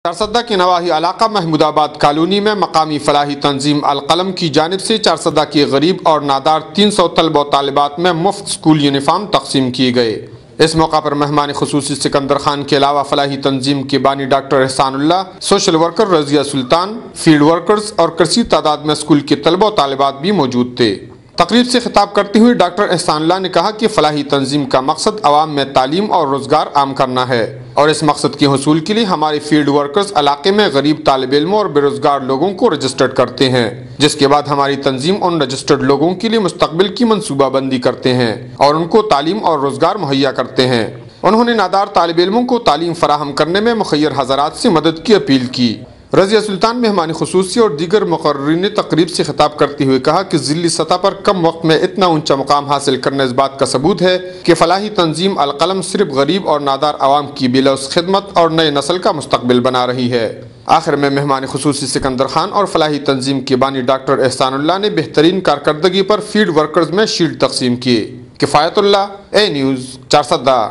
چارسدہ کے نواحی علاقہ محمود آباد کالونی میں مقامی فلاحی تنظیم القلم کی جانب سے چارسدہ کے غریب اور نادار 300 طلبہ و طالبات میں مفت سکول یونیفارم تقسیم کیے گئے۔ اس موقع پر مہمان خصوصی سکندر خان کے علاوہ فلاحی تنظیم کے بانی ڈاکٹر احسان اللہ، سوشل ورکر رضیہ سلطان، فیلڈ ورکرز اور کثیر تعداد میں سکول کے طلبہ و طالبات بھی موجود تھے۔ تقریب سے خطاب کرتے ہوئے ڈاکٹر احسان اللہ نے کہا کہ فلاحی تنظیم کا مقصد عوام میں تعلیم اور روزگار عام کرنا ہے اور اس مقصد کے حصول کے لیے ہمارے فیلڈ ورکرز علاقے میں غریب طالب علموں اور بے روزگار لوگوں کو رجسٹرڈ کرتے ہیں، جس کے بعد ہماری تنظیم ان رجسٹرڈ لوگوں کے لیے مستقبل کی منصوبہ بندی کرتے ہیں اور ان کو تعلیم اور روزگار مہیا کرتے ہیں۔ انہوں نے نادار طالب علموں کو تعلیم فراہم کرنے میں مخیر حضرات سے مدد کی اپیل کی۔ رضیہ سلطان مہمان خصوصی اور دیگر مقررین نے تقریب سے خطاب کرتے ہوئے کہا کہ ضلعی سطح پر کم وقت میں اتنا اونچا مقام حاصل کرنا اس بات کا ثبوت ہے کہ فلاحی تنظیم القلم صرف غریب اور نادار عوام کی بلوث خدمت اور نئے نسل کا مستقبل بنا رہی ہے۔ آخر میں مہمان خصوصی سکندر خان اور فلاحی تنظیم کے بانی ڈاکٹر احسان اللہ نے بہترین کارکردگی پر فیلڈ ورکرز میں شیلڈ تقسیم کیے۔ کفایت اللہ، اے نیوز، چارسدہ۔